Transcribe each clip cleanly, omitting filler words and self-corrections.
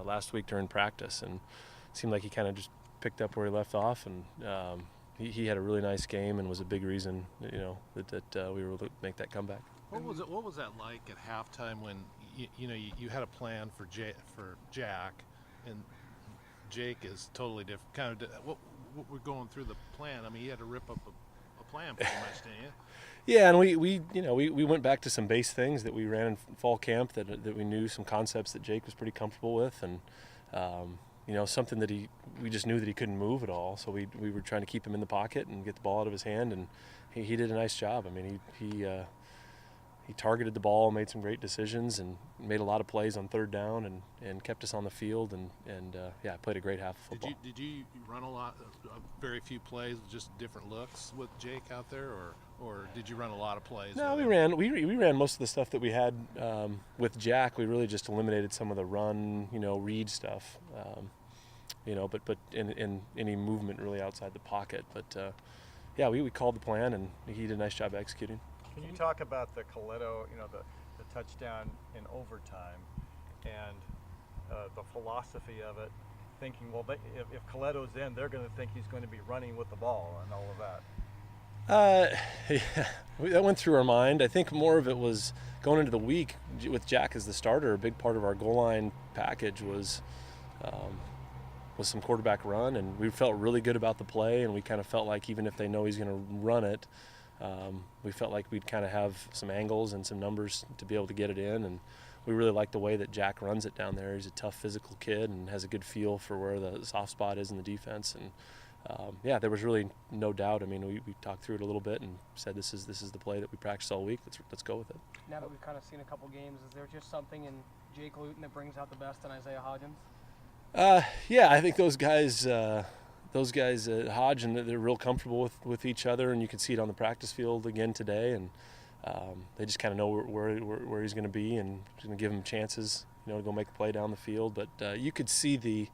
last week during practice, and it seemed like he kind of just picked up where he left off, and he had a really nice game and was a big reason, that we were able to make that comeback. What was that like at halftime when you had a plan for Jack, and Jake is totally different? Kind of what we're going through the plan. I mean, you had to rip up a plan pretty much, didn't you? Yeah, and we went back to some base things that we ran in fall camp that we knew, some concepts that Jake was pretty comfortable with, and something that we just knew that he couldn't move at all. So we were trying to keep him in the pocket and get the ball out of his hand, and he did a nice job. I mean, he targeted the ball, made some great decisions, and made a lot of plays on third down, and kept us on the field, and played a great half of football. Did you run a lot, very few plays, just different looks with Jake out there, or did you run a lot of plays? No, we ran most of the stuff that we had with Jack. We really just eliminated some of the run, read stuff, but in any movement really outside the pocket. But we called the plan, and he did a nice job executing. Can you talk about the Coletto, the touchdown in overtime, and the philosophy of it, thinking, well, if Coletto's in, they're going to think he's going to be running with the ball and all of that? That went through our mind. I think more of it was going into the week with Jack as the starter. A big part of our goal line package was some quarterback run, and we felt really good about the play, and we kind of felt like even if they know he's going to run it, we felt like we'd kind of have some angles and some numbers to be able to get it in, and we really like the way that Jack runs it down there. He's a tough physical kid and has a good feel for where the soft spot is in the defense, and there was really no doubt. I mean, we talked through it a little bit and said this is the play that we practiced all week. Let's go with it. Now that we've kind of seen a couple games, is there just something in Jake Luton that brings out the best in Isaiah Hodgins? I think those guys, Hodge, and they're real comfortable with each other, and you can see it on the practice field again today. And they just kind of know where he's going to be, and going to give him chances, to go make a play down the field. But you could see the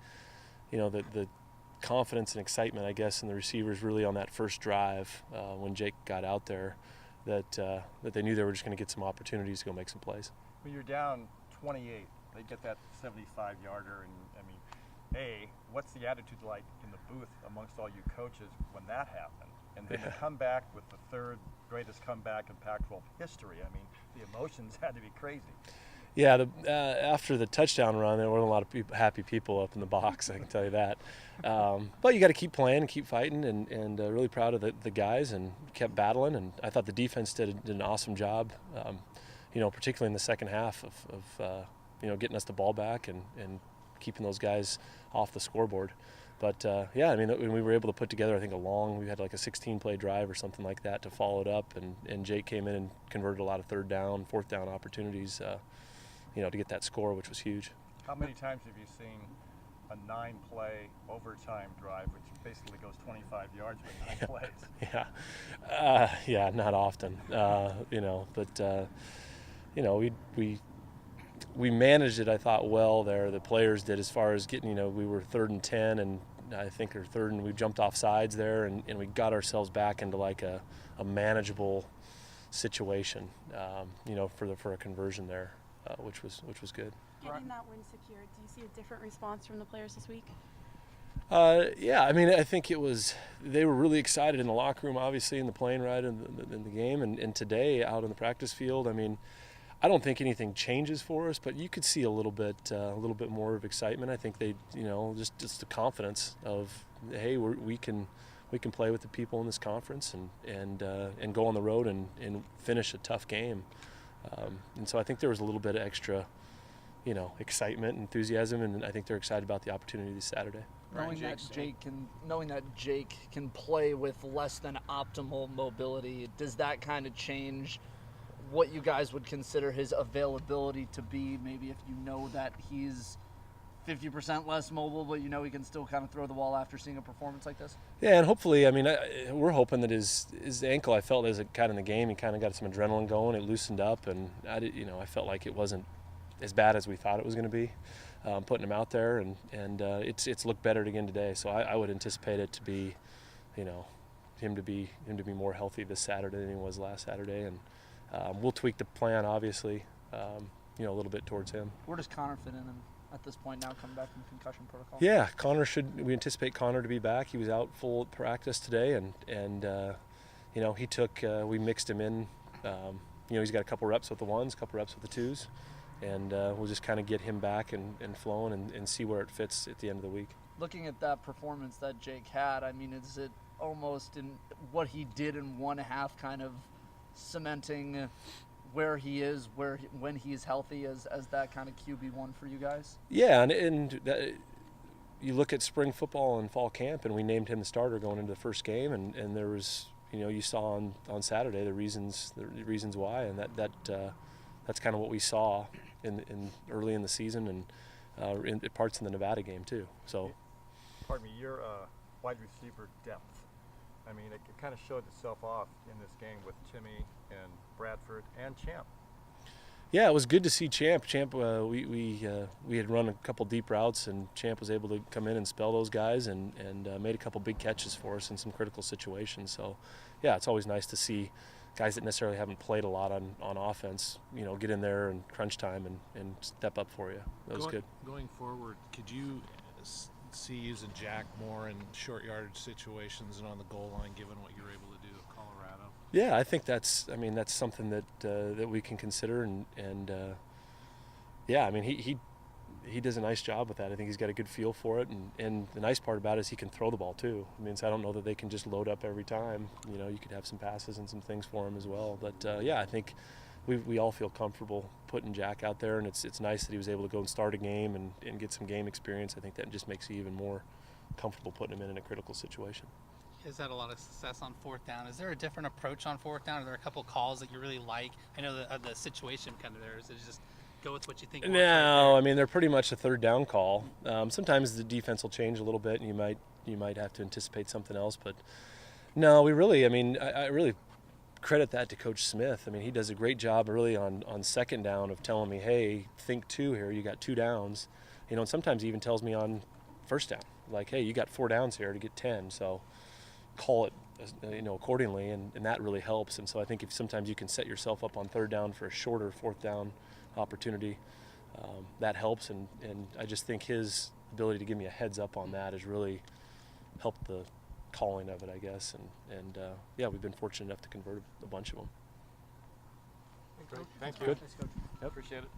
confidence and excitement, I guess, in the receivers really on that first drive when Jake got out there, that they knew they were just going to get some opportunities to go make some plays. When you're down 28, they get that 75-yarder, and I mean, what's the attitude like in the booth amongst all you coaches when that happened? And then to come back with the third greatest comeback in Pac-12 history, I mean, the emotions had to be crazy. Yeah, after the touchdown run, there weren't a lot of happy people up in the box, I can tell you that. But you got to keep playing and keep fighting, and really proud of the guys, and kept battling. And I thought the defense did an awesome job, particularly in the second half of getting us the ball back and keeping those guys off the scoreboard. But when we were able to put together, I think we had like a 16-play drive or something like that to follow it up, and Jake came in and converted a lot of third down, fourth down opportunities, to get that score, which was huge. How many times have you seen a 9-play overtime drive, which basically goes 25 yards with 9 plays? Not often. We managed it, I thought, well there. The players did, as far as getting, we were 3rd and 10, and I think or 3rd, and we jumped off sides there, and we got ourselves back into like a manageable situation, for a conversion there, which was good. Getting that win secured, do you see a different response from the players this week? I think they were really excited in the locker room, obviously, in the plane ride in the game, and today out on the practice field. I mean, I don't think anything changes for us, but you could see a little bit more of excitement. I think they, just the confidence of, hey, we can play with the people in this conference and go on the road and finish a tough game. And so I think there was a little bit of extra, excitement, enthusiasm, and I think they're excited about the opportunity this Saturday. Knowing that Jake can play with less than optimal mobility, does that kind of change what you guys would consider his availability to be? Maybe if you know that he's 50% less mobile, but he can still kind of throw the ball after seeing a performance like this? Yeah, and hopefully, we're hoping that his ankle, I felt as it got in the game, he kind of got some adrenaline going, it loosened up, and I felt like it wasn't as bad as we thought it was going to be, putting him out there, and it's looked better again today. So I would anticipate it to be, him to be more healthy this Saturday than he was last Saturday, and we'll tweak the plan, obviously, a little bit towards him. Where does Connor fit in at this point now, coming back from concussion protocol? Yeah, we anticipate Connor to be back. He was out full practice today, and you know, we mixed him in. You know, he's got a couple reps with the ones, a couple reps with the twos, and we'll just kind of get him back and flowing and see where it fits at the end of the week. Looking at that performance that Jake had, I mean, is it almost in what he did in 1.5 kind of cementing where he is, when he's healthy as that kind of QB1 for you guys? Yeah, and you look at spring football and fall camp, and we named him the starter going into the first game, and there was, you know, you saw on Saturday the reasons why, and that's kind of what we saw in early in the season and in parts in the Nevada game too. So, Pardon me, your wide receiver depth. I mean, it kind of showed itself off in this game with Timmy and Bradford and Champ. yeah, it was good to see Champ. We had run a couple deep routes, and Champ was able to come in and spell those guys and made a couple big catches for us in some critical situations. So, yeah, it's always nice to see guys that necessarily haven't played a lot on offense, you know, get in there and crunch time and step up for you. That was good. Going forward, could you see using Jack more in short yardage situations and on the goal line, given what you were able to do at Colorado? Yeah, I think that's something that we can consider, and yeah, I mean he does a nice job with that. I think he's got a good feel for it, and the nice part about it is he can throw the ball too. I mean, so I don't know that they can just load up every time. You know, you could have some passes and some things for him as well. But yeah, I think we all feel comfortable putting Jack out there, and it's nice that he was able to go and start a game and get some game experience. I think that just makes you even more comfortable putting him in a critical situation. He's had a lot of success on 4th down. Is there a different approach on 4th down? Are there a couple calls that you really like? I know the situation kind of there is just go with what you think. No, I mean, they're pretty much a 3rd down call. Sometimes the defense will change a little bit, and you might have to anticipate something else. But no, I really credit that to Coach Smith. I mean, he does a great job really on 2nd down of telling me, hey, think 2 here. You got 2 downs. You know, and sometimes he even tells me on 1st down, like, hey, you got 4 downs here to get 10. So call it, you know, accordingly, and that really helps. And so I think if sometimes you can set yourself up on 3rd down for a shorter 4th down opportunity, that helps. And I just think his ability to give me a heads up on that has really helped the calling of it, I guess. And yeah, we've been fortunate enough to convert a bunch of them. Great. Thank you. Good. Thanks, Coach. Appreciate it.